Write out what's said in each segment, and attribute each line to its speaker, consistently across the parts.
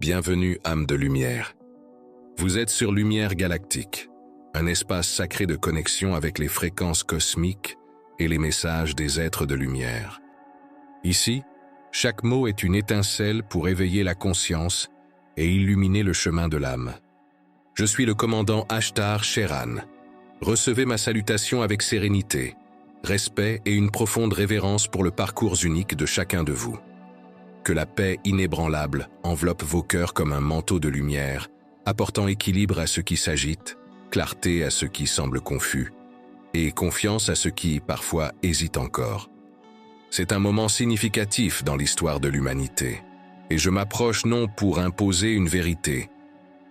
Speaker 1: Bienvenue, âme de lumière. Vous êtes sur Lumière Galactique, un espace sacré de connexion avec les fréquences cosmiques et les messages des êtres de lumière. Ici, chaque mot est une étincelle pour éveiller la conscience et illuminer le chemin de l'âme. Je suis le commandant Ashtar Sheran. Recevez ma salutation avec sérénité, respect et une profonde révérence pour le parcours unique de chacun de vous. Que la paix inébranlable enveloppe vos cœurs comme un manteau de lumière, apportant équilibre à ce qui s'agite, clarté à ce qui semble confus, et confiance à ceux qui, parfois, hésitent encore. C'est un moment significatif dans l'histoire de l'humanité, et je m'approche non pour imposer une vérité,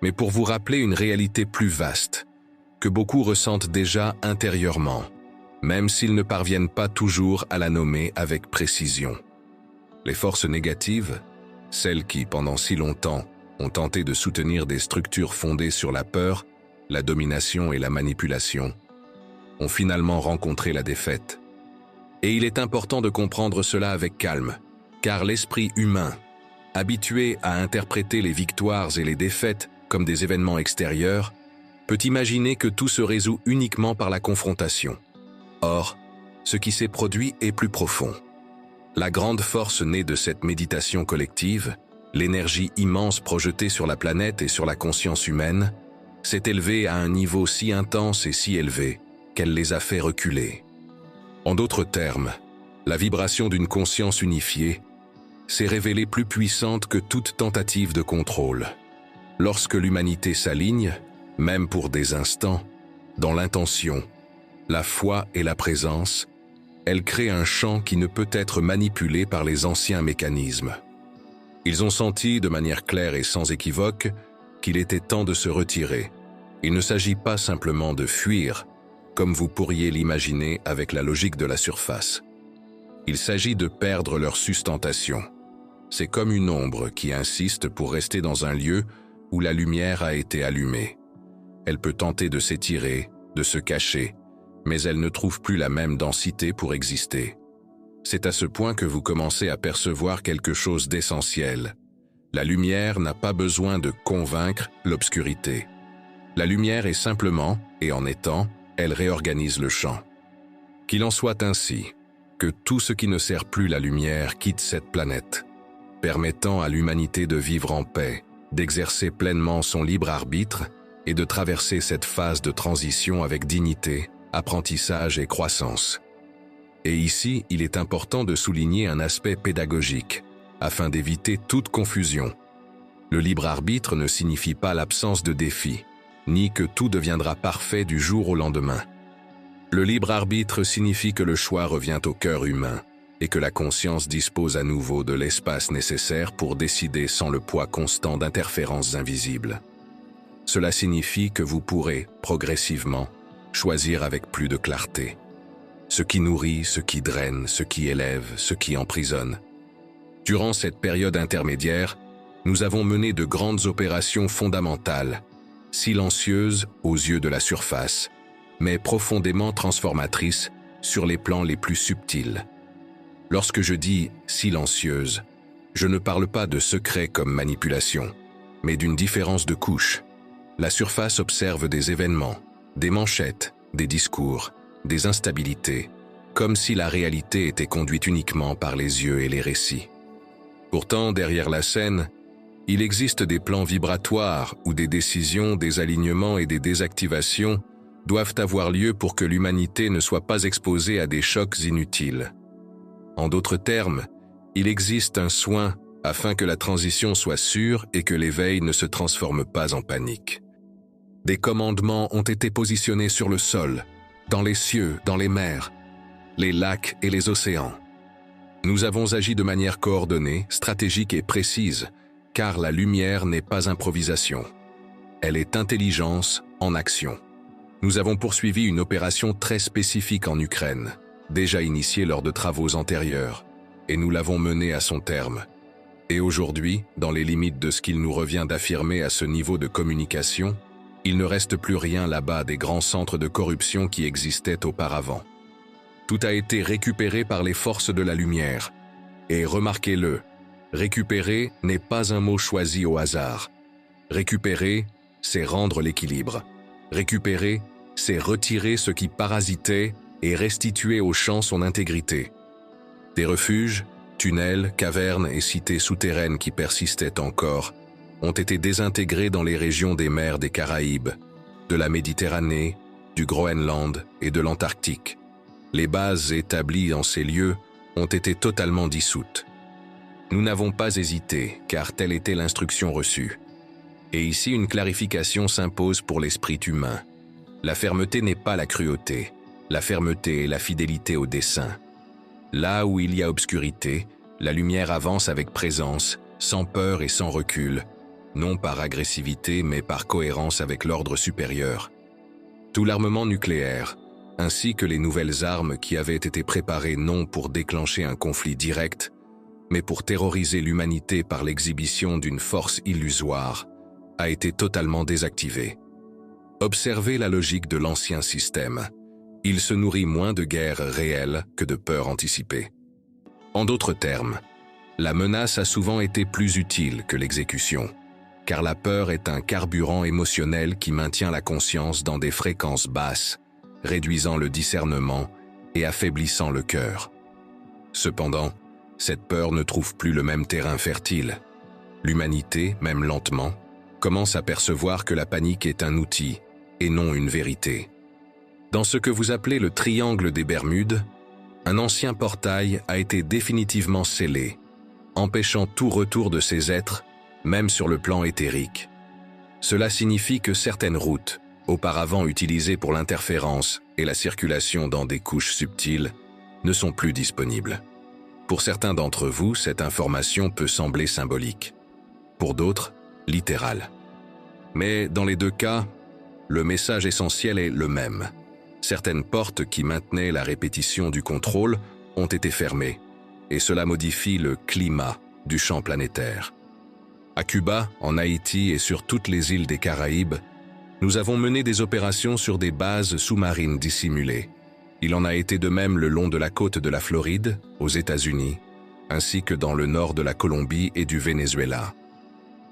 Speaker 1: mais pour vous rappeler une réalité plus vaste, que beaucoup ressentent déjà intérieurement, même s'ils ne parviennent pas toujours à la nommer avec précision. Les forces négatives, celles qui, pendant si longtemps, ont tenté de soutenir des structures fondées sur la peur, la domination et la manipulation, ont finalement rencontré la défaite. Et il est important de comprendre cela avec calme, car l'esprit humain, habitué à interpréter les victoires et les défaites comme des événements extérieurs, peut imaginer que tout se résout uniquement par la confrontation. Or, ce qui s'est produit est plus profond. La grande force née de cette méditation collective, l'énergie immense projetée sur la planète et sur la conscience humaine, s'est élevée à un niveau si intense et si élevé qu'elle les a fait reculer. En d'autres termes, la vibration d'une conscience unifiée s'est révélée plus puissante que toute tentative de contrôle. Lorsque l'humanité s'aligne, même pour des instants, dans l'intention, la foi et la présence, elle crée un champ qui ne peut être manipulé par les anciens mécanismes. Ils ont senti de manière claire et sans équivoque qu'il était temps de se retirer. Il ne s'agit pas simplement de fuir, comme vous pourriez l'imaginer avec la logique de la surface. Il s'agit de perdre leur sustentation. C'est comme une ombre qui insiste pour rester dans un lieu où la lumière a été allumée. Elle peut tenter de s'étirer, de se cacher, mais elle ne trouve plus la même densité pour exister. C'est à ce point que vous commencez à percevoir quelque chose d'essentiel. La lumière n'a pas besoin de convaincre l'obscurité. La lumière est simplement, et en étant, elle réorganise le champ. Qu'il en soit ainsi, que tout ce qui ne sert plus la lumière quitte cette planète, permettant à l'humanité de vivre en paix, d'exercer pleinement son libre arbitre et de traverser cette phase de transition avec dignité, apprentissage et croissance. Et ici, il est important de souligner un aspect pédagogique, afin d'éviter toute confusion. Le libre arbitre ne signifie pas l'absence de défi, ni que tout deviendra parfait du jour au lendemain. Le libre arbitre signifie que le choix revient au cœur humain, et que la conscience dispose à nouveau de l'espace nécessaire pour décider sans le poids constant d'interférences invisibles. Cela signifie que vous pourrez, progressivement, choisir avec plus de clarté. Ce qui nourrit, ce qui draine, ce qui élève, ce qui emprisonne. Durant cette période intermédiaire, nous avons mené de grandes opérations fondamentales, silencieuses aux yeux de la surface, mais profondément transformatrices sur les plans les plus subtils. Lorsque je dis « silencieuse », je ne parle pas de secret comme manipulation, mais d'une différence de couche. La surface observe des événements, des manchettes, des discours, des instabilités, comme si la réalité était conduite uniquement par les yeux et les récits. Pourtant, derrière la scène, il existe des plans vibratoires où des décisions, des alignements et des désactivations doivent avoir lieu pour que l'humanité ne soit pas exposée à des chocs inutiles. En d'autres termes, il existe un soin afin que la transition soit sûre et que l'éveil ne se transforme pas en panique. Des commandements ont été positionnés sur le sol, dans les cieux, dans les mers, les lacs et les océans. Nous avons agi de manière coordonnée, stratégique et précise, car la lumière n'est pas improvisation. Elle est intelligence en action. Nous avons poursuivi une opération très spécifique en Ukraine, déjà initiée lors de travaux antérieurs, et nous l'avons menée à son terme. Et aujourd'hui, dans les limites de ce qu'il nous revient d'affirmer à ce niveau de communication, il ne reste plus rien là-bas des grands centres de corruption qui existaient auparavant. Tout a été récupéré par les forces de la lumière. Et remarquez-le, Récupérer n'est pas un mot choisi au hasard. Récupérer, c'est rendre l'équilibre. Récupérer, c'est retirer ce qui parasitait et restituer au champ son intégrité. Des refuges, tunnels, cavernes et cités souterraines qui persistaient encore ont été désintégrés dans les régions des mers des Caraïbes, de la Méditerranée, du Groenland et de l'Antarctique. Les bases établies en ces lieux ont été totalement dissoutes. Nous n'avons pas hésité, car telle était l'instruction reçue. Et ici, une clarification s'impose pour l'esprit humain. La fermeté n'est pas la cruauté. La fermeté est la fidélité au dessein. Là où il y a obscurité, la lumière avance avec présence, sans peur et sans recul, non par agressivité mais par cohérence avec l'ordre supérieur. Tout l'armement nucléaire, ainsi que les nouvelles armes qui avaient été préparées non pour déclencher un conflit direct, mais pour terroriser l'humanité par l'exhibition d'une force illusoire, a été totalement désactivé. Observez la logique de l'ancien système. Il se nourrit moins de guerres réelles que de peurs anticipées. En d'autres termes, la menace a souvent été plus utile que l'exécution, car la peur est un carburant émotionnel qui maintient la conscience dans des fréquences basses, réduisant le discernement et affaiblissant le cœur. Cependant, cette peur ne trouve plus le même terrain fertile. L'humanité, même lentement, commence à percevoir que la panique est un outil et non une vérité. Dans ce que vous appelez le triangle des Bermudes, un ancien portail a été définitivement scellé, empêchant tout retour de ces êtres, même sur le plan éthérique. Cela signifie que certaines routes, auparavant utilisées pour l'interférence et la circulation dans des couches subtiles, ne sont plus disponibles. Pour certains d'entre vous, cette information peut sembler symbolique. Pour d'autres, littérale. Mais dans les deux cas, le message essentiel est le même. Certaines portes qui maintenaient la répétition du contrôle ont été fermées, et cela modifie le climat du champ planétaire. À Cuba, en Haïti et sur toutes les îles des Caraïbes, nous avons mené des opérations sur des bases sous-marines dissimulées. Il en a été de même le long de la côte de la Floride, aux États-Unis, ainsi que dans le nord de la Colombie et du Venezuela.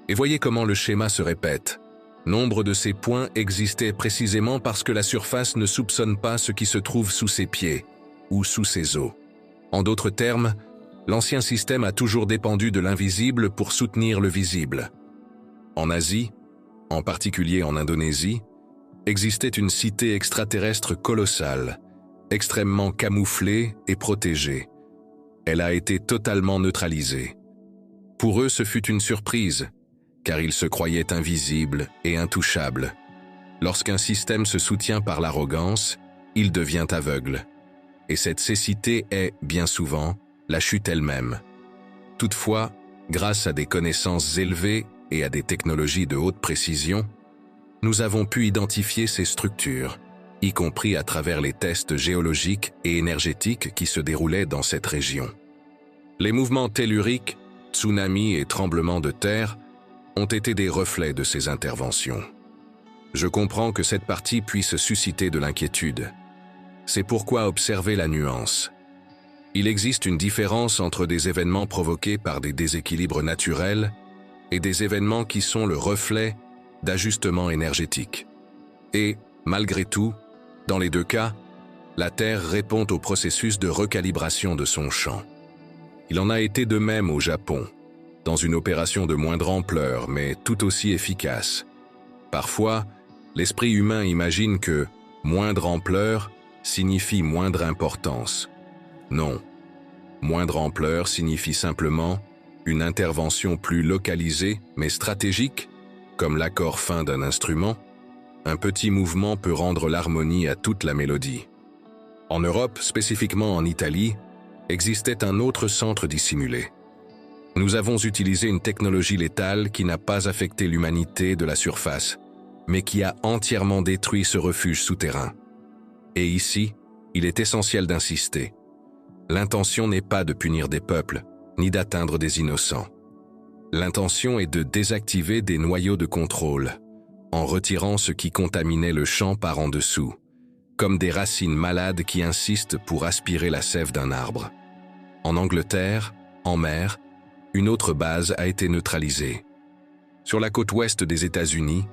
Speaker 1: Et voyez comment le schéma se répète. Nombre de ces points existaient précisément parce que la surface ne soupçonne pas ce qui se trouve sous ses pieds ou sous ses eaux. En d'autres termes, l'ancien système a toujours dépendu de l'invisible pour soutenir le visible. En Asie, en particulier en Indonésie, existait une cité extraterrestre colossale, extrêmement camouflée et protégée. Elle a été totalement neutralisée. Pour eux, ce fut une surprise, car ils se croyaient invisibles et intouchables. Lorsqu'un système se soutient par l'arrogance, il devient aveugle. Et cette cécité est, bien souvent, la chute elle-même. Toutefois, grâce à des connaissances élevées et à des technologies de haute précision, nous avons pu identifier ces structures, y compris à travers les tests géologiques et énergétiques qui se déroulaient dans cette région. Les mouvements telluriques, tsunamis et tremblements de terre ont été des reflets de ces interventions. Je comprends que cette partie puisse susciter de l'inquiétude. C'est pourquoi observer la nuance. Il existe une différence entre des événements provoqués par des déséquilibres naturels et des événements qui sont le reflet d'ajustements énergétiques. Et, malgré tout, dans les deux cas, la Terre répond au processus de recalibration de son champ. Il en a été de même au Japon, dans une opération de moindre ampleur, mais tout aussi efficace. Parfois, l'esprit humain imagine que moindre ampleur signifie moindre importance. Non. Moindre ampleur signifie simplement une intervention plus localisée mais stratégique, comme l'accord fin d'un instrument. Un petit mouvement peut rendre l'harmonie à toute la mélodie. En Europe, spécifiquement en Italie, existait un autre centre dissimulé. Nous avons utilisé une technologie létale qui n'a pas affecté l'humanité de la surface, mais qui a entièrement détruit ce refuge souterrain. Et ici, il est essentiel d'insister. L'intention n'est pas de punir des peuples, ni d'atteindre des innocents. L'intention est de désactiver des noyaux de contrôle, en retirant ce qui contaminait le champ par en dessous, comme des racines malades qui insistent pour aspirer la sève d'un arbre. En Angleterre, en mer, une autre base a été neutralisée. Sur la côte ouest des États-Unis,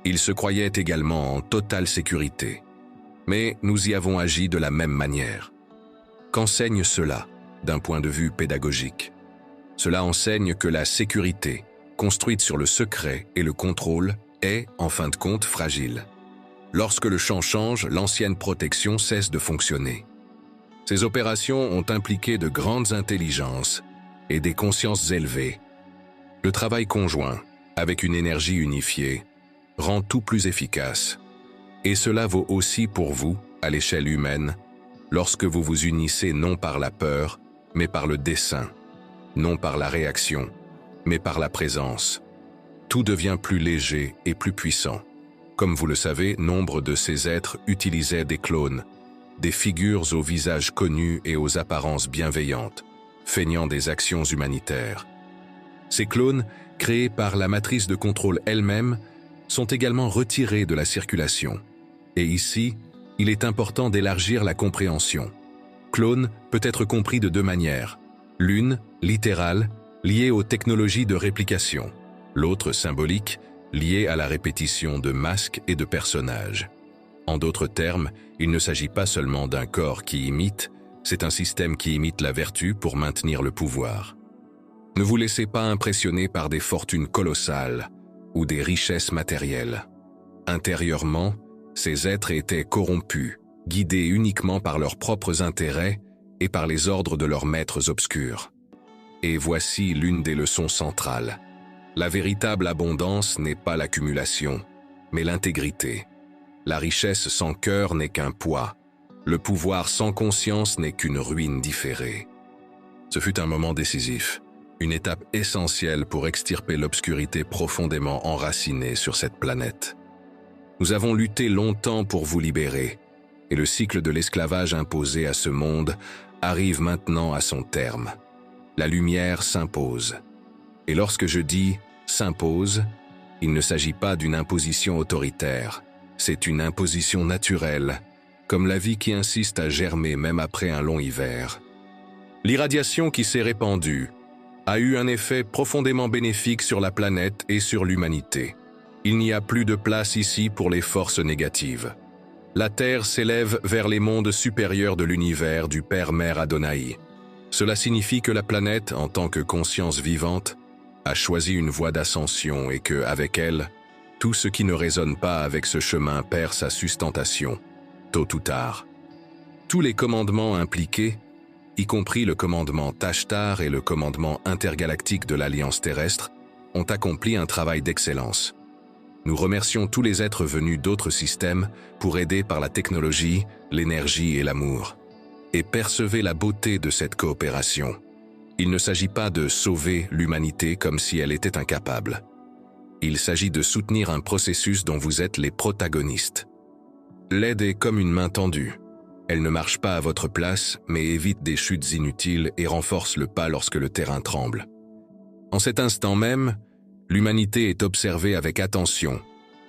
Speaker 1: ils se croyaient également en totale sécurité. Mais nous y avons agi de la même manière. Qu'enseigne cela, d'un point de vue pédagogique? Cela enseigne que la sécurité, construite sur le secret et le contrôle, est, en fin de compte, fragile. Lorsque le champ change, l'ancienne protection cesse de fonctionner. Ces opérations ont impliqué de grandes intelligences et des consciences élevées. Le travail conjoint, avec une énergie unifiée, rend tout plus efficace. Et cela vaut aussi pour vous, à l'échelle humaine, lorsque vous vous unissez non par la peur, mais par le dessein, non par la réaction, mais par la présence. Tout devient plus léger et plus puissant. Comme vous le savez, nombre de ces êtres utilisaient des clones, des figures aux visages connus et aux apparences bienveillantes, feignant des actions humanitaires. Ces clones, créés par la matrice de contrôle elle-même, sont également retirés de la circulation. Et ici, il est important d'élargir la compréhension. Clone peut être compris de deux manières. L'une, littérale, liée aux technologies de réplication. L'autre, symbolique, liée à la répétition de masques et de personnages. En d'autres termes, il ne s'agit pas seulement d'un corps qui imite, c'est un système qui imite la vertu pour maintenir le pouvoir. Ne vous laissez pas impressionner par des fortunes colossales ou des richesses matérielles. Intérieurement, ces êtres étaient corrompus, guidés uniquement par leurs propres intérêts et par les ordres de leurs maîtres obscurs. Et voici l'une des leçons centrales. La véritable abondance n'est pas l'accumulation, mais l'intégrité. La richesse sans cœur n'est qu'un poids. Le pouvoir sans conscience n'est qu'une ruine différée. Ce fut un moment décisif, une étape essentielle pour extirper l'obscurité profondément enracinée sur cette planète. Nous avons lutté longtemps pour vous libérer, et le cycle de l'esclavage imposé à ce monde arrive maintenant à son terme. La lumière s'impose. Et lorsque je dis « s'impose », il ne s'agit pas d'une imposition autoritaire, c'est une imposition naturelle, comme la vie qui insiste à germer même après un long hiver. L'irradiation qui s'est répandue a eu un effet profondément bénéfique sur la planète et sur l'humanité. Il n'y a plus de place ici pour les forces négatives. La Terre s'élève vers les mondes supérieurs de l'univers du Père-Mère Adonai. Cela signifie que la planète, en tant que conscience vivante, a choisi une voie d'ascension et que, avec elle, tout ce qui ne résonne pas avec ce chemin perd sa sustentation, tôt ou tard. Tous les commandements impliqués, y compris le commandement Tashtar et le commandement intergalactique de l'Alliance terrestre, ont accompli un travail d'excellence. Nous remercions tous les êtres venus d'autres systèmes pour aider par la technologie, l'énergie et l'amour. Et percevez la beauté de cette coopération. Il ne s'agit pas de sauver l'humanité comme si elle était incapable. Il s'agit de soutenir un processus dont vous êtes les protagonistes. L'aide est comme une main tendue. Elle ne marche pas à votre place, mais évite des chutes inutiles et renforce le pas lorsque le terrain tremble. En cet instant même, l'humanité est observée avec attention,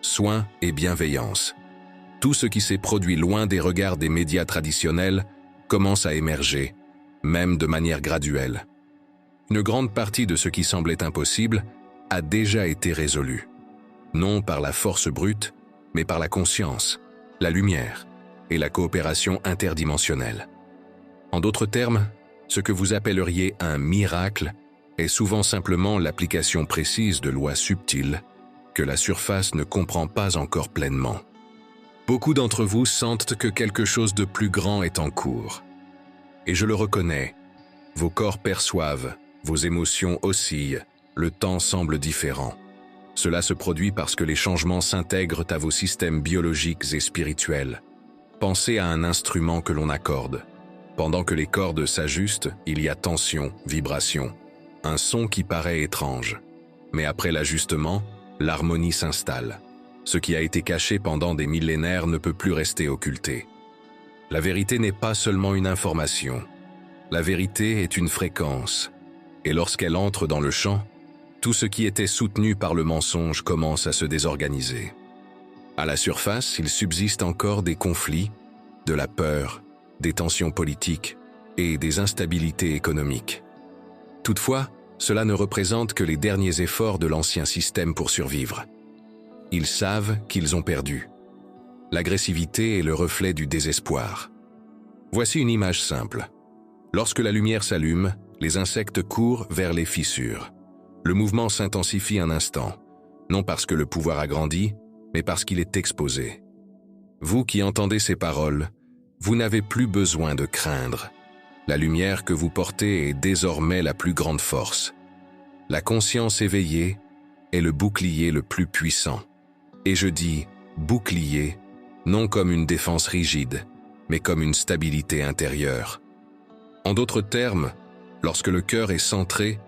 Speaker 1: soin et bienveillance. Tout ce qui s'est produit loin des regards des médias traditionnels commence à émerger, même de manière graduelle. Une grande partie de ce qui semblait impossible a déjà été résolu. Non par la force brute, mais par la conscience, la lumière et la coopération interdimensionnelle. En d'autres termes, ce que vous appelleriez un miracle est souvent simplement l'application précise de lois subtiles que la surface ne comprend pas encore pleinement. Beaucoup d'entre vous sentent que quelque chose de plus grand est en cours. Et je le reconnais, vos corps perçoivent, vos émotions oscillent, le temps semble différent. Cela se produit parce que les changements s'intègrent à vos systèmes biologiques et spirituels. Pensez à un instrument que l'on accorde. Pendant que les cordes s'ajustent, il y a tension, vibration, un son qui paraît étrange. Mais après l'ajustement, l'harmonie s'installe. Ce qui a été caché pendant des millénaires ne peut plus rester occulté. La vérité n'est pas seulement une information. La vérité est une fréquence. Et lorsqu'elle entre dans le champ, tout ce qui était soutenu par le mensonge commence à se désorganiser. À la surface, il subsiste encore des conflits, de la peur, des tensions politiques et des instabilités économiques. Toutefois, cela ne représente que les derniers efforts de l'ancien système pour survivre. Ils savent qu'ils ont perdu. L'agressivité est le reflet du désespoir. Voici une image simple. Lorsque la lumière s'allume, les insectes courent vers les fissures. Le mouvement s'intensifie un instant, non parce que le pouvoir a grandi, mais parce qu'il est exposé. Vous qui entendez ces paroles, vous n'avez plus besoin de craindre. La lumière que vous portez est désormais la plus grande force. La conscience éveillée est le bouclier le plus puissant. Et je dis bouclier, non comme une défense rigide, mais comme une stabilité intérieure. En d'autres termes, lorsque le cœur est centré,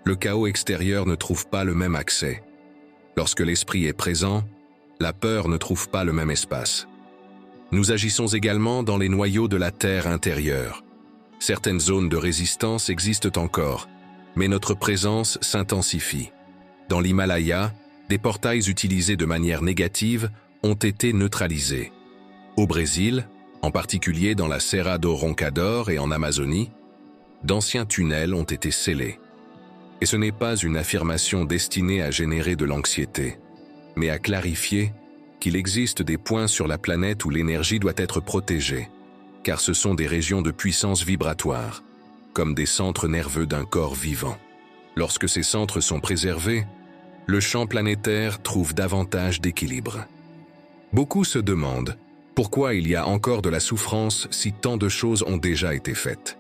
Speaker 1: le chaos extérieur ne trouve pas le même accès. Lorsque l'esprit est présent, la peur ne trouve pas le même espace. Nous agissons également dans les noyaux de la terre intérieure. Certaines zones de résistance existent encore, mais notre présence s'intensifie. Dans l'Himalaya, des portails utilisés de manière négative ont été neutralisés. Au Brésil, en particulier dans la Serra do Roncador et en Amazonie, d'anciens tunnels ont été scellés. Et ce n'est pas une affirmation destinée à générer de l'anxiété, mais à clarifier qu'il existe des points sur la planète où l'énergie doit être protégée, car ce sont des régions de puissance vibratoire, comme des centres nerveux d'un corps vivant. Lorsque ces centres sont préservés, le champ planétaire trouve davantage d'équilibre. Beaucoup se demandent pourquoi il y a encore de la souffrance si tant de choses ont déjà été faites.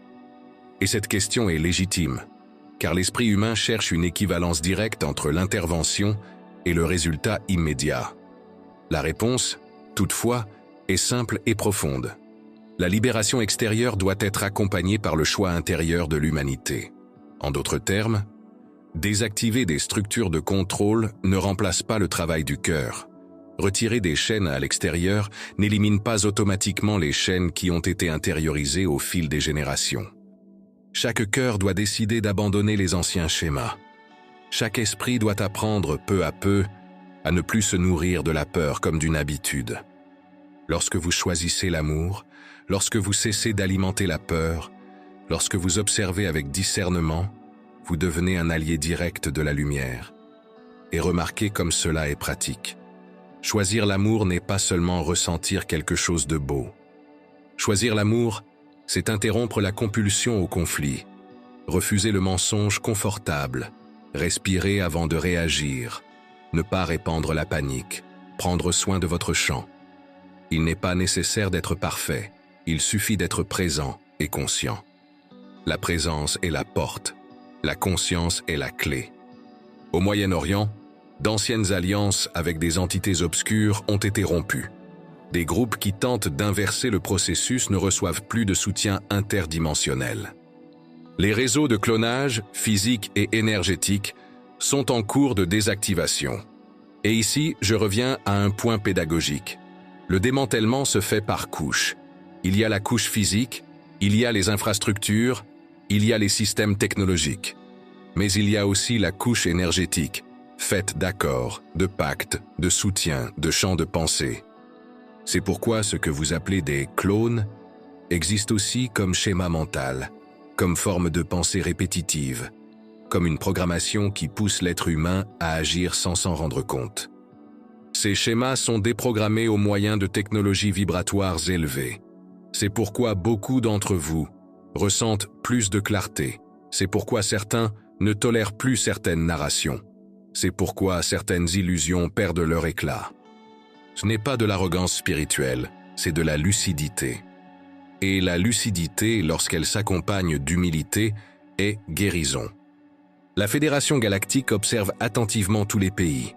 Speaker 1: Et cette question est légitime, car l'esprit humain cherche une équivalence directe entre l'intervention et le résultat immédiat. La réponse, toutefois, est simple et profonde. La libération extérieure doit être accompagnée par le choix intérieur de l'humanité. En d'autres termes, désactiver des structures de contrôle ne remplace pas le travail du cœur. Retirer des chaînes à l'extérieur n'élimine pas automatiquement les chaînes qui ont été intériorisées au fil des générations. Chaque cœur doit décider d'abandonner les anciens schémas. Chaque esprit doit apprendre peu à peu à ne plus se nourrir de la peur comme d'une habitude. Lorsque vous choisissez l'amour, lorsque vous cessez d'alimenter la peur, lorsque vous observez avec discernement, vous devenez un allié direct de la lumière. Et remarquez comme cela est pratique. Choisir l'amour n'est pas seulement ressentir quelque chose de beau. Choisir l'amour, c'est interrompre la compulsion au conflit, refuser le mensonge confortable, respirer avant de réagir, ne pas répandre la panique, prendre soin de votre champ. Il n'est pas nécessaire d'être parfait, il suffit d'être présent et conscient. La présence est la porte, la conscience est la clé. Au Moyen-Orient, d'anciennes alliances avec des entités obscures ont été rompues. Des groupes qui tentent d'inverser le processus ne reçoivent plus de soutien interdimensionnel. Les réseaux de clonage, physique et énergétique, sont en cours de désactivation. Et ici, je reviens à un point pédagogique. Le démantèlement se fait par couches. Il y a la couche physique, il y a les infrastructures, il y a les systèmes technologiques. Mais il y a aussi la couche énergétique, faite d'accords, de pactes, de soutien, de champs de pensée. C'est pourquoi ce que vous appelez des clones existe aussi comme schéma mental, comme forme de pensée répétitive, comme une programmation qui pousse l'être humain à agir sans s'en rendre compte. Ces schémas sont déprogrammés au moyen de technologies vibratoires élevées. C'est pourquoi beaucoup d'entre vous ressentent plus de clarté. C'est pourquoi certains ne tolèrent plus certaines narrations. C'est pourquoi certaines illusions perdent leur éclat. Ce n'est pas de l'arrogance spirituelle, c'est de la lucidité. Et la lucidité, lorsqu'elle s'accompagne d'humilité, est guérison. La Fédération Galactique observe attentivement tous les pays,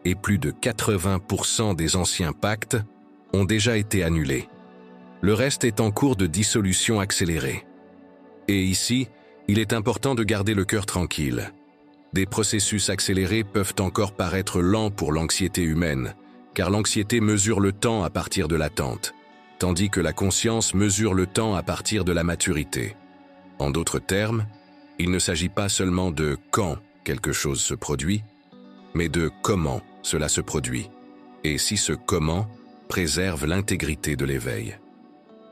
Speaker 1: et plus de 80% des anciens pactes ont déjà été annulés. Le reste est en cours de dissolution accélérée. Et ici, il est important de garder le cœur tranquille. Des processus accélérés peuvent encore paraître lents pour l'anxiété humaine, car l'anxiété mesure le temps à partir de l'attente, tandis que la conscience mesure le temps à partir de la maturité. En d'autres termes, il ne s'agit pas seulement de quand quelque chose se produit, mais de comment cela se produit, et si ce comment préserve l'intégrité de l'éveil.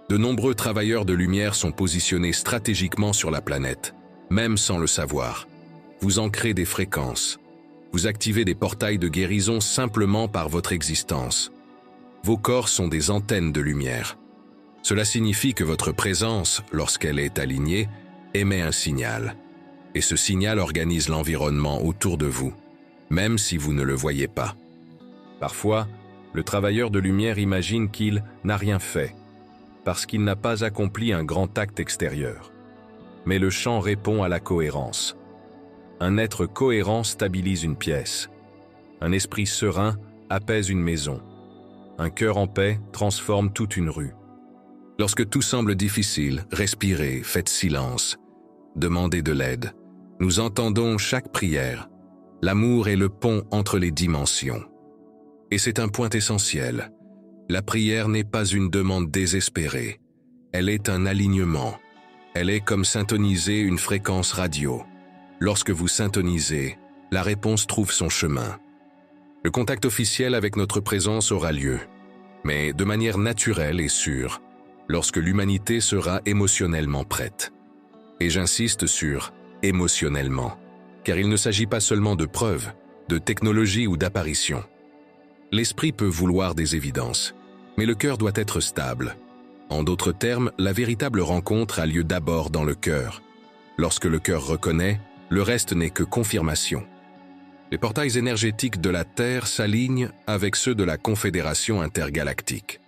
Speaker 1: De nombreux travailleurs de lumière sont positionnés stratégiquement sur la planète, même sans le savoir. vous ancrez des fréquences. Vous activez des portails de guérison simplement par votre existence. Vos corps sont des antennes de lumière. Cela signifie que votre présence, lorsqu'elle est alignée, émet un signal. Et ce signal organise l'environnement autour de vous, même si vous ne le voyez pas. Parfois, le travailleur de lumière imagine qu'il n'a rien fait, parce qu'il n'a pas accompli un grand acte extérieur. Mais le chant répond à la cohérence. Un être cohérent stabilise une pièce. Un esprit serein apaise une maison. Un cœur en paix transforme toute une rue. Lorsque tout semble difficile, respirez, faites silence, demandez de l'aide. Nous entendons chaque prière. L'amour est le pont entre les dimensions. Et c'est un point essentiel. La prière n'est pas une demande désespérée. Elle est un alignement. Elle est comme syntoniser une fréquence radio. Lorsque vous syntonisez, la réponse trouve son chemin. Le contact officiel avec notre présence aura lieu, mais de manière naturelle et sûre, lorsque l'humanité sera émotionnellement prête. Et j'insiste sur « émotionnellement », car il ne s'agit pas seulement de preuves, de technologie ou d'apparition. L'esprit peut vouloir des évidences, mais le cœur doit être stable. En d'autres termes, la véritable rencontre a lieu d'abord dans le cœur. Lorsque le cœur reconnaît, le reste n'est que confirmation. Les portails énergétiques de la Terre s'alignent avec ceux de la Confédération intergalactique.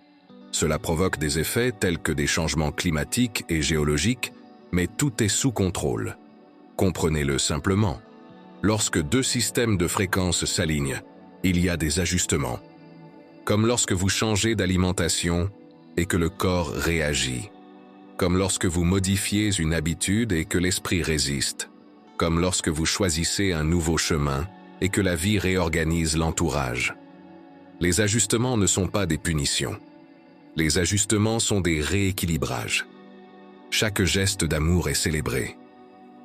Speaker 1: Cela provoque des effets tels que des changements climatiques et géologiques, mais tout est sous contrôle. Comprenez-le simplement. Lorsque deux systèmes de fréquences s'alignent, il y a des ajustements. Comme lorsque vous changez d'alimentation et que le corps réagit. Comme lorsque vous modifiez une habitude et que l'esprit résiste. Comme lorsque vous choisissez un nouveau chemin et que la vie réorganise l'entourage. Les ajustements ne sont pas des punitions. Les ajustements sont des rééquilibrages. Chaque geste d'amour est célébré.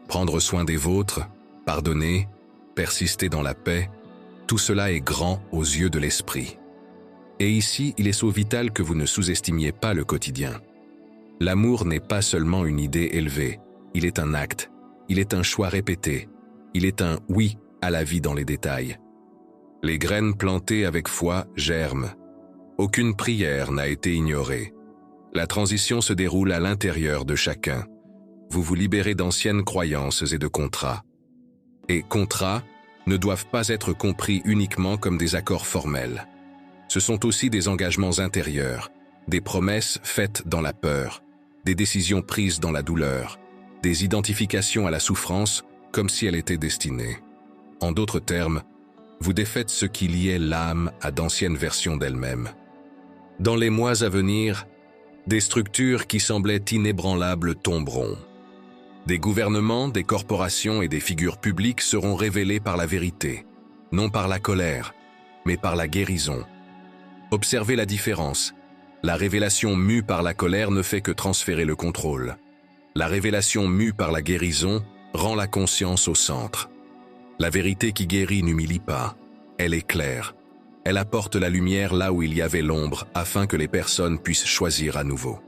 Speaker 1: Prendre soin des vôtres, pardonner, persister dans la paix, tout cela est grand aux yeux de l'esprit. Et ici, il est so vital que vous ne sous-estimiez pas le quotidien. L'amour n'est pas seulement une idée élevée, il est un acte, il est un choix répété, il est un oui à la vie dans les détails. Les graines plantées avec foi germent. Aucune prière n'a été ignorée. La transition se déroule à l'intérieur de chacun. Vous vous libérez d'anciennes croyances et de contrats. Et contrats ne doivent pas être compris uniquement comme des accords formels. Ce sont aussi des engagements intérieurs, des promesses faites dans la peur, des décisions prises dans la douleur, des identifications à la souffrance comme si elle était destinée. En d'autres termes, vous défaites ce qui liait l'âme à d'anciennes versions d'elle-même. Dans les mois à venir, des structures qui semblaient inébranlables tomberont. Des gouvernements, des corporations et des figures publiques seront révélés par la vérité, non par la colère, mais par la guérison. Observez la différence. La révélation mue par la colère ne fait que transférer le contrôle. La révélation mue par la guérison rend la conscience au centre. La vérité qui guérit n'humilie pas. Elle est claire. Elle apporte la lumière là où il y avait l'ombre afin que les personnes puissent choisir à nouveau.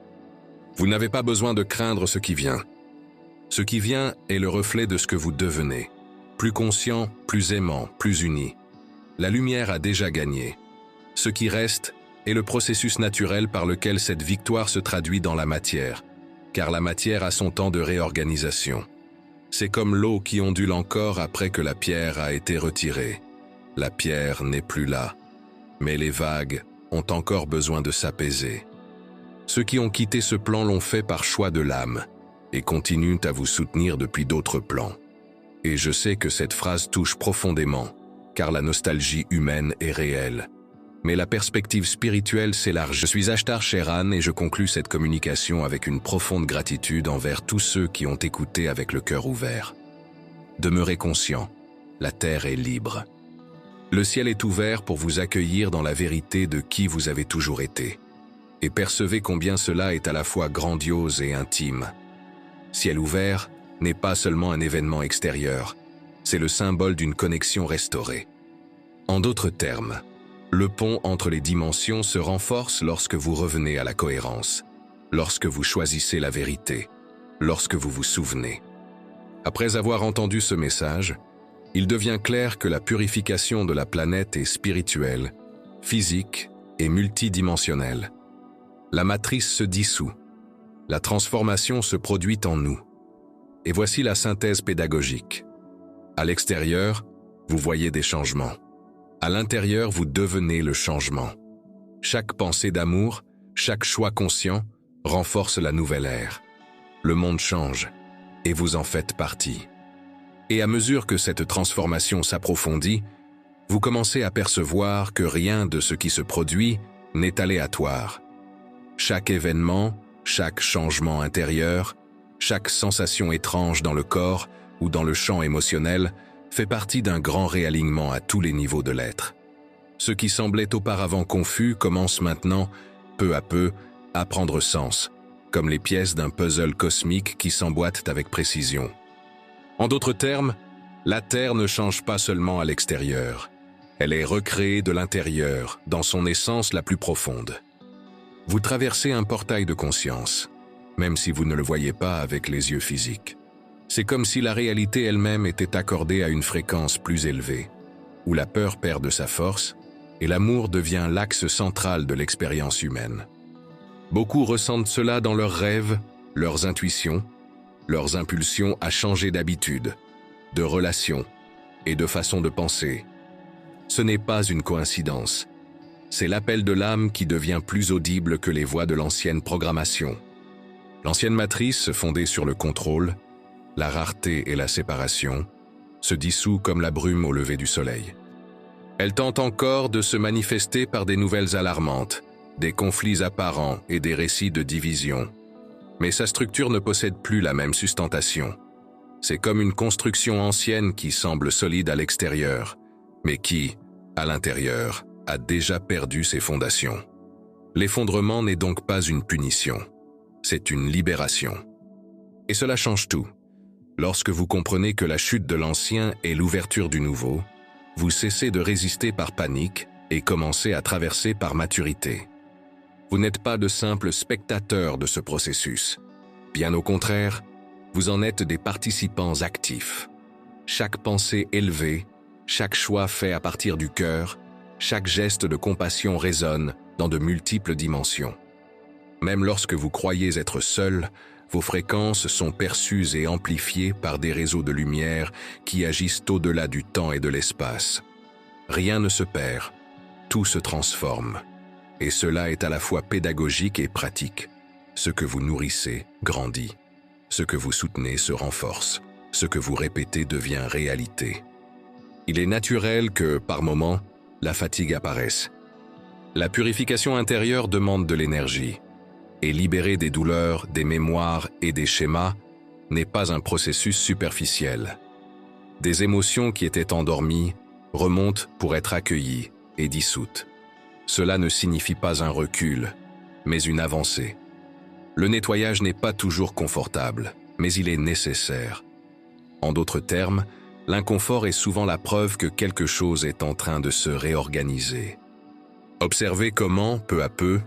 Speaker 1: Vous n'avez pas besoin de craindre ce qui vient. Ce qui vient est le reflet de ce que vous devenez. Plus conscient, plus aimant, plus uni. La lumière a déjà gagné. Ce qui reste est le processus naturel par lequel cette victoire se traduit dans la matière, car la matière a son temps de réorganisation. C'est comme l'eau qui ondule encore après que la pierre a été retirée. La pierre n'est plus là, mais les vagues ont encore besoin de s'apaiser. Ceux qui ont quitté ce plan l'ont fait par choix de l'âme et continuent à vous soutenir depuis d'autres plans. Et je sais que cette phrase touche profondément, car la nostalgie humaine est réelle. Mais la perspective spirituelle s'élargit. Je suis Ashtar Sheran et je conclus cette communication avec une profonde gratitude envers tous ceux qui ont écouté avec le cœur ouvert. Demeurez conscient, la terre est libre. Le ciel est ouvert pour vous accueillir dans la vérité de qui vous avez toujours été. Et percevez combien cela est à la fois grandiose et intime. Ciel ouvert n'est pas seulement un événement extérieur, c'est le symbole d'une connexion restaurée. En d'autres termes, le pont entre les dimensions se renforce lorsque vous revenez à la cohérence, lorsque vous choisissez la vérité, lorsque vous vous souvenez. Après avoir entendu ce message, il devient clair que la purification de la planète est spirituelle, physique et multidimensionnelle. La matrice se dissout. La transformation se produit en nous. Et voici la synthèse pédagogique. À l'extérieur, vous voyez des changements. À l'intérieur, vous devenez le changement. Chaque pensée d'amour, chaque choix conscient renforce la nouvelle ère. Le monde change, et vous en faites partie. Et à mesure que cette transformation s'approfondit, vous commencez à percevoir que rien de ce qui se produit n'est aléatoire. Chaque événement, chaque changement intérieur, chaque sensation étrange dans le corps ou dans le champ émotionnel fait partie d'un grand réalignement à tous les niveaux de l'être. Ce qui semblait auparavant confus commence maintenant, peu à peu, à prendre sens, comme les pièces d'un puzzle cosmique qui s'emboîtent avec précision. En d'autres termes, la Terre ne change pas seulement à l'extérieur, elle est recréée de l'intérieur, dans son essence la plus profonde. Vous traversez un portail de conscience, même si vous ne le voyez pas avec les yeux physiques. C'est comme si la réalité elle-même était accordée à une fréquence plus élevée, où la peur perd de sa force et l'amour devient l'axe central de l'expérience humaine. Beaucoup ressentent cela dans leurs rêves, leurs intuitions, leurs impulsions à changer d'habitude, de relation et de façon de penser. Ce n'est pas une coïncidence. C'est l'appel de l'âme qui devient plus audible que les voix de l'ancienne programmation. L'ancienne matrice, fondée sur le contrôle, la rareté et la séparation, se dissout comme la brume au lever du soleil. Elle tente encore de se manifester par des nouvelles alarmantes, des conflits apparents et des récits de division. Mais sa structure ne possède plus la même sustentation. C'est comme une construction ancienne qui semble solide à l'extérieur, mais qui, à l'intérieur, a déjà perdu ses fondations. L'effondrement n'est donc pas une punition, c'est une libération. Et cela change tout. Lorsque vous comprenez que la chute de l'ancien est l'ouverture du nouveau, vous cessez de résister par panique et commencez à traverser par maturité. Vous n'êtes pas de simples spectateurs de ce processus. Bien au contraire, vous en êtes des participants actifs. Chaque pensée élevée, chaque choix fait à partir du cœur, chaque geste de compassion résonne dans de multiples dimensions. Même lorsque vous croyez être seul, vos fréquences sont perçues et amplifiées par des réseaux de lumière qui agissent au-delà du temps et de l'espace. Rien ne se perd, tout se transforme. Et cela est à la fois pédagogique et pratique. Ce que vous nourrissez grandit. Ce que vous soutenez se renforce. Ce que vous répétez devient réalité. Il est naturel que, par moments, la fatigue apparaisse. La purification intérieure demande de l'énergie. Et libérer des douleurs, des mémoires et des schémas n'est pas un processus superficiel. Des émotions qui étaient endormies remontent pour être accueillies et dissoutes. Cela ne signifie pas un recul, mais une avancée. Le nettoyage n'est pas toujours confortable, mais il est nécessaire. En d'autres termes, l'inconfort est souvent la preuve que quelque chose est en train de se réorganiser. Observez comment, peu à peu,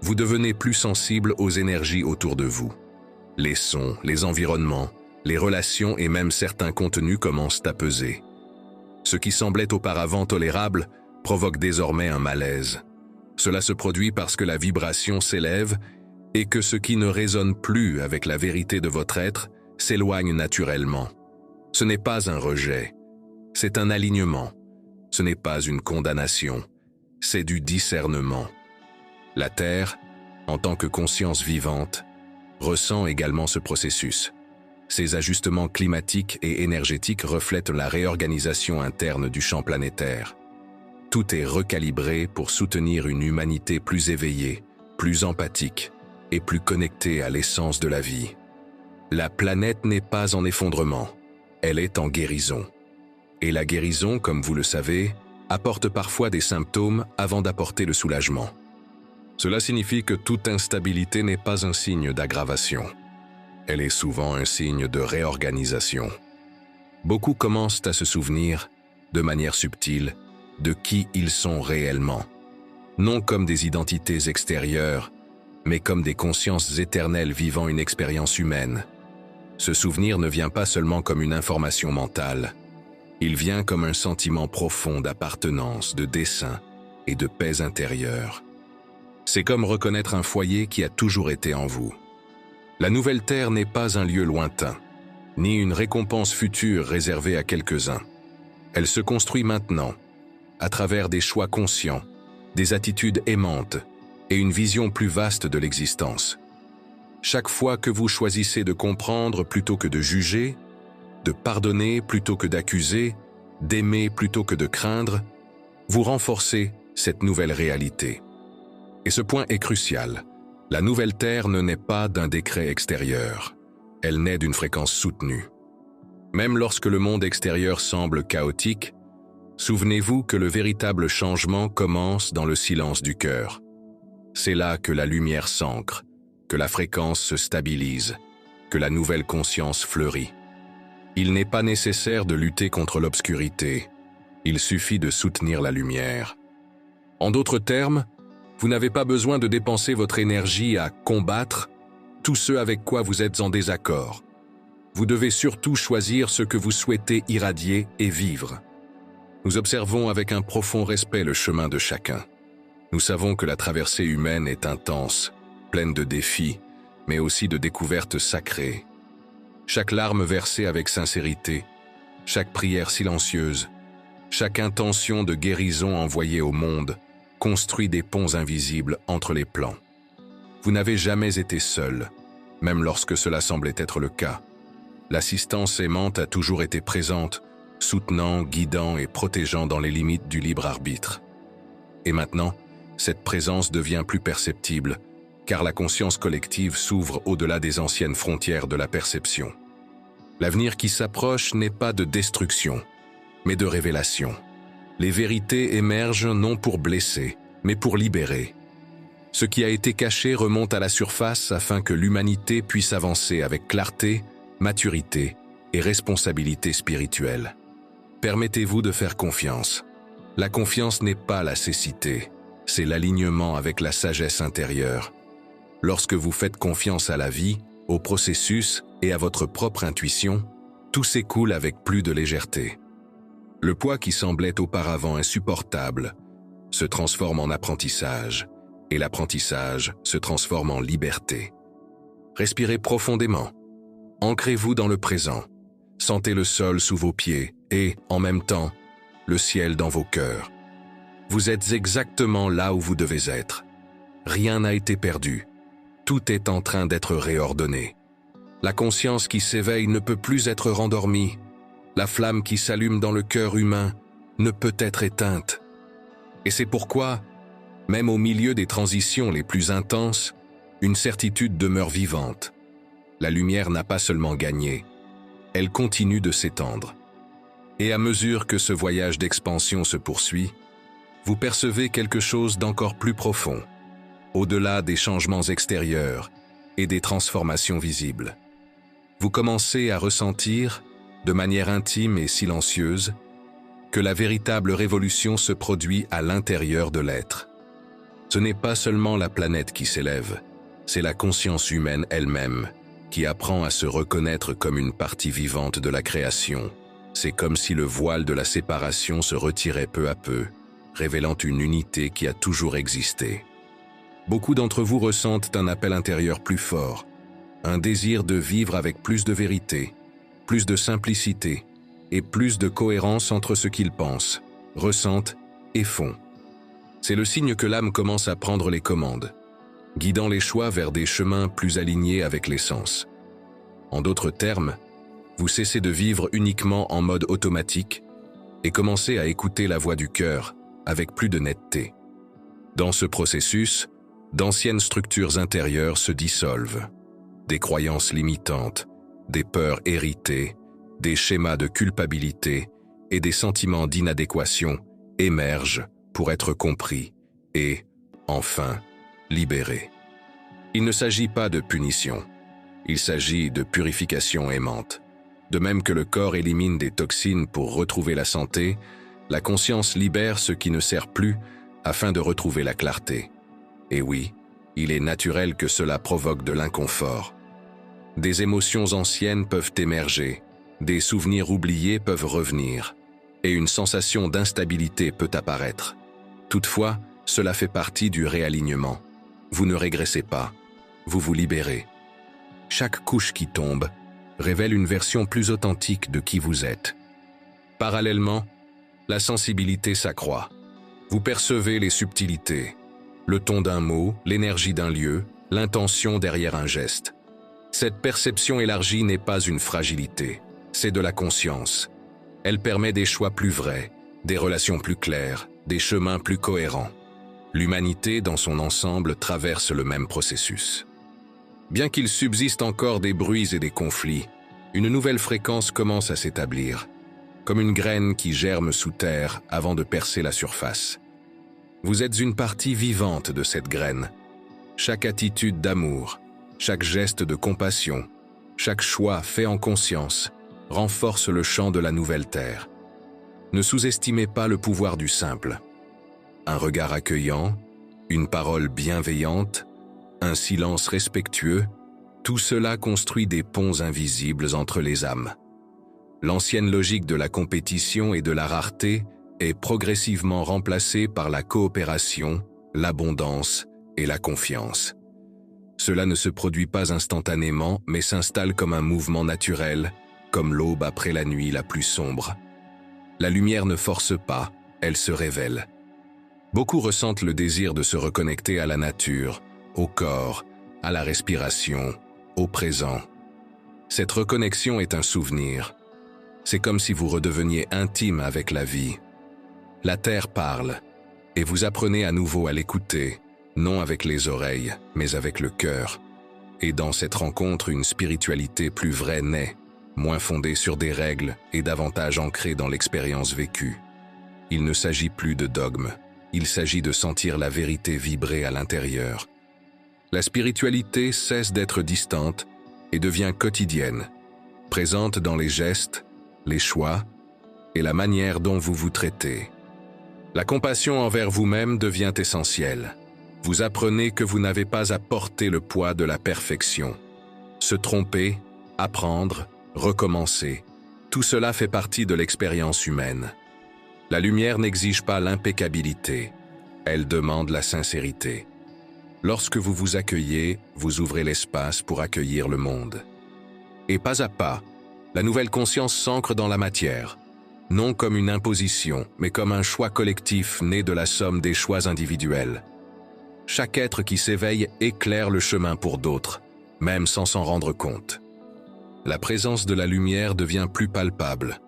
Speaker 1: vous devenez plus sensible aux énergies autour de vous. Les sons, les environnements, les relations et même certains contenus commencent à peser. Ce qui semblait auparavant tolérable provoque désormais un malaise. Cela se produit parce que la vibration s'élève et que ce qui ne résonne plus avec la vérité de votre être s'éloigne naturellement. Ce n'est pas un rejet, c'est un alignement. Ce n'est pas une condamnation, c'est du discernement. La Terre, en tant que conscience vivante, ressent également ce processus. Ces ajustements climatiques et énergétiques reflètent la réorganisation interne du champ planétaire. Tout est recalibré pour soutenir une humanité plus éveillée, plus empathique et plus connectée à l'essence de la vie. La planète n'est pas en effondrement, elle est en guérison. Et la guérison, comme vous le savez, apporte parfois des symptômes avant d'apporter le soulagement. Cela signifie que toute instabilité n'est pas un signe d'aggravation. Elle est souvent un signe de réorganisation. Beaucoup commencent à se souvenir, de manière subtile, de qui ils sont réellement. Non comme des identités extérieures, mais comme des consciences éternelles vivant une expérience humaine. Ce souvenir ne vient pas seulement comme une information mentale. Il vient comme un sentiment profond d'appartenance, de dessein et de paix intérieure. C'est comme reconnaître un foyer qui a toujours été en vous. La nouvelle terre n'est pas un lieu lointain, ni une récompense future réservée à quelques-uns. Elle se construit maintenant, à travers des choix conscients, des attitudes aimantes et une vision plus vaste de l'existence. Chaque fois que vous choisissez de comprendre plutôt que de juger, de pardonner plutôt que d'accuser, d'aimer plutôt que de craindre, vous renforcez cette nouvelle réalité. Et ce point est crucial. La nouvelle terre ne naît pas d'un décret extérieur. Elle naît d'une fréquence soutenue. Même lorsque le monde extérieur semble chaotique, souvenez-vous que le véritable changement commence dans le silence du cœur. C'est là que la lumière s'ancre, que la fréquence se stabilise, que la nouvelle conscience fleurit. Il n'est pas nécessaire de lutter contre l'obscurité, il suffit de soutenir la lumière. En d'autres termes, vous n'avez pas besoin de dépenser votre énergie à combattre tous ceux avec quoi vous êtes en désaccord. Vous devez surtout choisir ce que vous souhaitez irradier et vivre. Nous observons avec un profond respect le chemin de chacun. Nous savons que la traversée humaine est intense, pleine de défis, mais aussi de découvertes sacrées. Chaque larme versée avec sincérité, chaque prière silencieuse, chaque intention de guérison envoyée au monde construit des ponts invisibles entre les plans. Vous n'avez jamais été seul, même lorsque cela semblait être le cas. L'assistance aimante a toujours été présente, soutenant, guidant et protégeant dans les limites du libre arbitre. Et maintenant, cette présence devient plus perceptible, car la conscience collective s'ouvre au-delà des anciennes frontières de la perception. L'avenir qui s'approche n'est pas de destruction, mais de révélation. Les vérités émergent non pour blesser, mais pour libérer. Ce qui a été caché remonte à la surface afin que l'humanité puisse avancer avec clarté, maturité et responsabilité spirituelle. Permettez-vous de faire confiance. La confiance n'est pas la cécité, c'est l'alignement avec la sagesse intérieure. Lorsque vous faites confiance à la vie, au processus et à votre propre intuition, tout s'écoule avec plus de légèreté. Le poids qui semblait auparavant insupportable se transforme en apprentissage, et l'apprentissage se transforme en liberté. Respirez profondément. Ancrez-vous dans le présent. Sentez le sol sous vos pieds et, en même temps, le ciel dans vos cœurs. Vous êtes exactement là où vous devez être. Rien n'a été perdu. Tout est en train d'être réordonné. La conscience qui s'éveille ne peut plus être rendormie. La flamme qui s'allume dans le cœur humain ne peut être éteinte. Et c'est pourquoi, même au milieu des transitions les plus intenses, une certitude demeure vivante. La lumière n'a pas seulement gagné, elle continue de s'étendre. Et à mesure que ce voyage d'expansion se poursuit, vous percevez quelque chose d'encore plus profond, au-delà des changements extérieurs et des transformations visibles. Vous commencez à ressentir, de manière intime et silencieuse, que la véritable révolution se produit à l'intérieur de l'être. Ce n'est pas seulement la planète qui s'élève, c'est la conscience humaine elle-même qui apprend à se reconnaître comme une partie vivante de la création. C'est comme si le voile de la séparation se retirait peu à peu, révélant une unité qui a toujours existé. Beaucoup d'entre vous ressentent un appel intérieur plus fort, un désir de vivre avec plus de vérité, plus de simplicité et plus de cohérence entre ce qu'ils pensent, ressentent et font. C'est le signe que l'âme commence à prendre les commandes, guidant les choix vers des chemins plus alignés avec l'essence. En d'autres termes, vous cessez de vivre uniquement en mode automatique et commencez à écouter la voix du cœur avec plus de netteté. Dans ce processus, d'anciennes structures intérieures se dissolvent. Des croyances limitantes, des peurs héritées, des schémas de culpabilité et des sentiments d'inadéquation émergent pour être compris et, enfin, libérés. Il ne s'agit pas de punition, il s'agit de purification aimante. De même que le corps élimine des toxines pour retrouver la santé, la conscience libère ce qui ne sert plus afin de retrouver la clarté. Et oui, il est naturel que cela provoque de l'inconfort. Des émotions anciennes peuvent émerger, des souvenirs oubliés peuvent revenir, et une sensation d'instabilité peut apparaître. Toutefois, cela fait partie du réalignement. Vous ne régressez pas, vous vous libérez. Chaque couche qui tombe révèle une version plus authentique de qui vous êtes. Parallèlement, la sensibilité s'accroît. Vous percevez les subtilités, le ton d'un mot, l'énergie d'un lieu, l'intention derrière un geste. Cette perception élargie n'est pas une fragilité, c'est de la conscience. Elle permet des choix plus vrais, des relations plus claires, des chemins plus cohérents. L'humanité, dans son ensemble, traverse le même processus. Bien qu'il subsiste encore des bruits et des conflits, une nouvelle fréquence commence à s'établir, comme une graine qui germe sous terre avant de percer la surface. Vous êtes une partie vivante de cette graine. Chaque attitude d'amour, chaque geste de compassion, chaque choix fait en conscience renforce le champ de la nouvelle terre. Ne sous-estimez pas le pouvoir du simple. Un regard accueillant, une parole bienveillante, un silence respectueux, tout cela construit des ponts invisibles entre les âmes. L'ancienne logique de la compétition et de la rareté est progressivement remplacée par la coopération, l'abondance et la confiance. Cela ne se produit pas instantanément, mais s'installe comme un mouvement naturel, comme l'aube après la nuit la plus sombre. La lumière ne force pas, elle se révèle. Beaucoup ressentent le désir de se reconnecter à la nature, au corps, à la respiration, au présent. Cette reconnexion est un souvenir. C'est comme si vous redeveniez intime avec la vie. La terre parle, et vous apprenez à nouveau à l'écouter, non avec les oreilles, mais avec le cœur. Et dans cette rencontre, une spiritualité plus vraie naît, moins fondée sur des règles et davantage ancrée dans l'expérience vécue. Il ne s'agit plus de dogmes, il s'agit de sentir la vérité vibrer à l'intérieur. La spiritualité cesse d'être distante et devient quotidienne, présente dans les gestes, les choix et la manière dont vous vous traitez. La compassion envers vous-même devient essentielle. Vous apprenez que vous n'avez pas à porter le poids de la perfection. Se tromper, apprendre, recommencer, tout cela fait partie de l'expérience humaine. La lumière n'exige pas l'impeccabilité, elle demande la sincérité. Lorsque vous vous accueillez, vous ouvrez l'espace pour accueillir le monde. Et pas à pas, la nouvelle conscience s'ancre dans la matière, non comme une imposition, mais comme un choix collectif né de la somme des choix individuels. Chaque être qui s'éveille éclaire le chemin pour d'autres, même sans s'en rendre compte. La présence de la lumière devient plus palpable,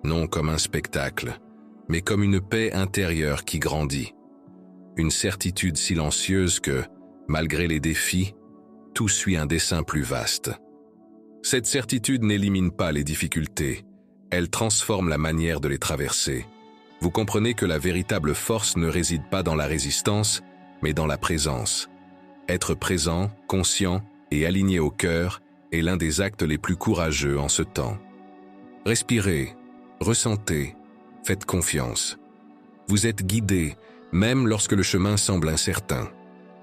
Speaker 1: non comme un spectacle, mais comme une paix intérieure qui grandit. Une certitude silencieuse que, malgré les défis, tout suit un dessein plus vaste. Cette certitude n'élimine pas les difficultés, elle transforme la manière de les traverser. Vous comprenez que la véritable force ne réside pas dans la résistance, mais dans la présence. Être présent, conscient et aligné au cœur est l'un des actes les plus courageux en ce temps. Respirez, ressentez, faites confiance. Vous êtes guidé, même lorsque le chemin semble incertain.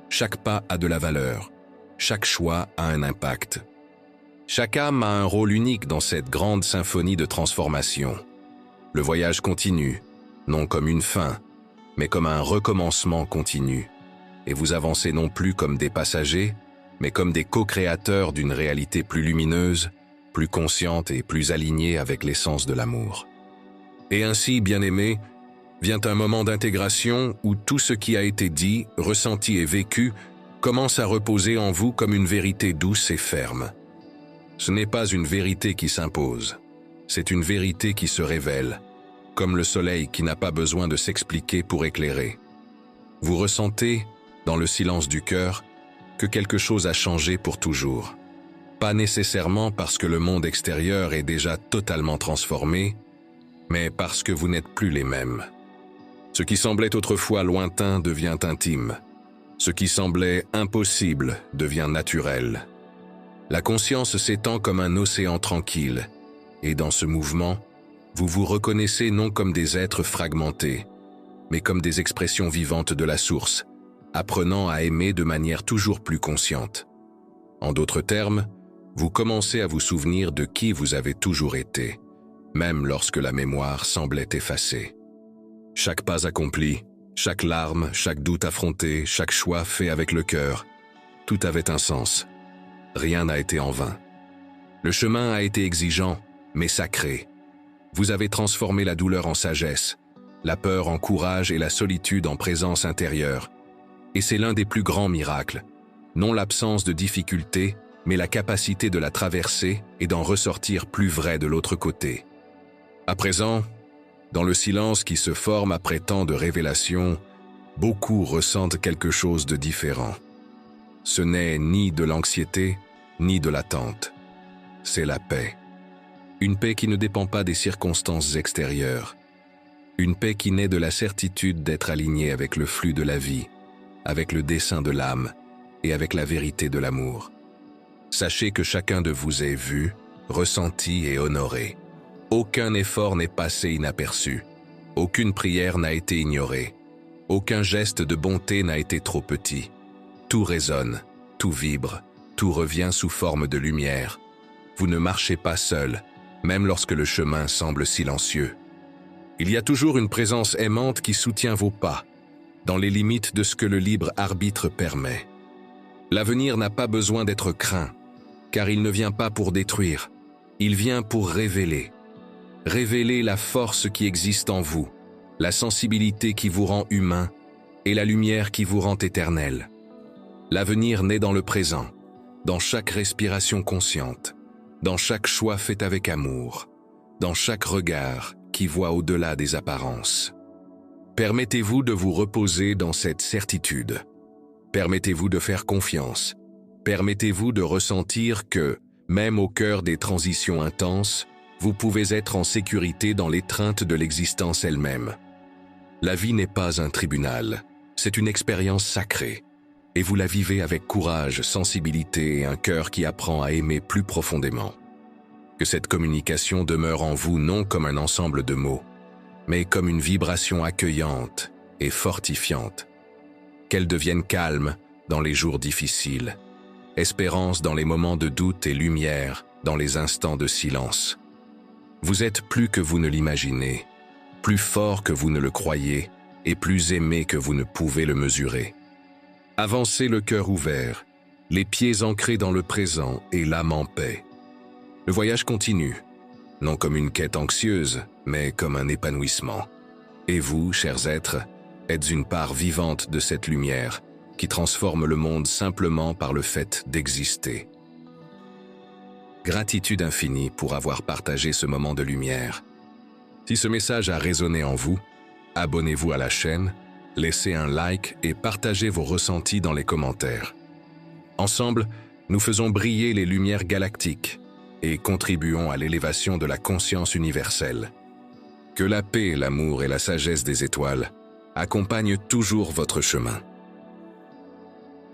Speaker 1: Chaque pas a de la valeur, chaque choix a un impact. Chaque âme a un rôle unique dans cette grande symphonie de transformation. Le voyage continue, non comme une fin, mais comme un recommencement continu. Et vous avancez non plus comme des passagers, mais comme des co-créateurs d'une réalité plus lumineuse, plus consciente et plus alignée avec l'essence de l'amour. Et ainsi, bien-aimés, vient un moment d'intégration où tout ce qui a été dit, ressenti et vécu commence à reposer en vous comme une vérité douce et ferme. Ce n'est pas une vérité qui s'impose, c'est une vérité qui se révèle, comme le soleil qui n'a pas besoin de s'expliquer pour éclairer. Vous ressentez, dans le silence du cœur, que quelque chose a changé pour toujours. Pas nécessairement parce que le monde extérieur est déjà totalement transformé, mais parce que vous n'êtes plus les mêmes. Ce qui semblait autrefois lointain devient intime. Ce qui semblait impossible devient naturel. La conscience s'étend comme un océan tranquille, et dans ce mouvement, vous vous reconnaissez non comme des êtres fragmentés, mais comme des expressions vivantes de la source, apprenant à aimer de manière toujours plus consciente. En d'autres termes, Vous commencez à vous souvenir de qui vous avez toujours été, même lorsque la mémoire semblait effacée. Chaque pas accompli, chaque larme, chaque doute affronté, chaque choix fait avec le cœur, tout avait un sens. Rien n'a été en vain. Le chemin a été exigeant, mais sacré. Vous avez transformé la douleur en sagesse, la peur en courage et la solitude en présence intérieure. Et c'est l'un des plus grands miracles, non l'absence de difficultés, mais la capacité de la traverser et d'en ressortir plus vrai de l'autre côté. À présent, dans le silence qui se forme après tant de révélations, beaucoup ressentent quelque chose de différent. Ce n'est ni de l'anxiété, ni de l'attente. C'est la paix. Une paix qui ne dépend pas des circonstances extérieures. Une paix qui naît de la certitude d'être aligné avec le flux de la vie, avec le dessein de l'âme et avec la vérité de l'amour. Sachez que chacun de vous est vu, ressenti et honoré. Aucun effort n'est passé inaperçu. Aucune prière n'a été ignorée. Aucun geste de bonté n'a été trop petit. Tout résonne, tout vibre, tout revient sous forme de lumière. Vous ne marchez pas seul, même lorsque le chemin semble silencieux. Il y a toujours une présence aimante qui soutient vos pas, dans les limites de ce que le libre arbitre permet. L'avenir n'a pas besoin d'être craint, car il ne vient pas pour détruire, il vient pour révéler. Révéler la force qui existe en vous, la sensibilité qui vous rend humain et la lumière qui vous rend éternel. L'avenir naît dans le présent, dans chaque respiration consciente, dans chaque choix fait avec amour, dans chaque regard qui voit au-delà des apparences. Permettez-vous de vous reposer dans cette certitude. Permettez-vous de faire confiance. Permettez-vous de ressentir que, même au cœur des transitions intenses, vous pouvez être en sécurité dans l'étreinte de l'existence elle-même. La vie n'est pas un tribunal, c'est une expérience sacrée. Et vous la vivez avec courage, sensibilité et un cœur qui apprend à aimer plus profondément. Que cette communication demeure en vous non comme un ensemble de mots, mais comme une vibration accueillante et fortifiante. Qu'elle devienne calme dans les jours difficiles, espérance dans les moments de doute et lumière dans les instants de silence. Vous êtes plus que vous ne l'imaginez, plus fort que vous ne le croyez et plus aimé que vous ne pouvez le mesurer. Avancez le cœur ouvert, les pieds ancrés dans le présent et l'âme en paix. Le voyage continue, non comme une quête anxieuse, mais comme un épanouissement. Et vous, chers êtres, êtes une part vivante de cette lumière qui transforme le monde simplement par le fait d'exister. Gratitude infinie pour avoir partagé ce moment de lumière. Si ce message a résonné en vous, abonnez-vous à la chaîne, laissez un like et partagez vos ressentis dans les commentaires. Ensemble, nous faisons briller les lumières galactiques et contribuons à l'élévation de la conscience universelle. Que la paix, l'amour et la sagesse des étoiles accompagnent toujours votre chemin.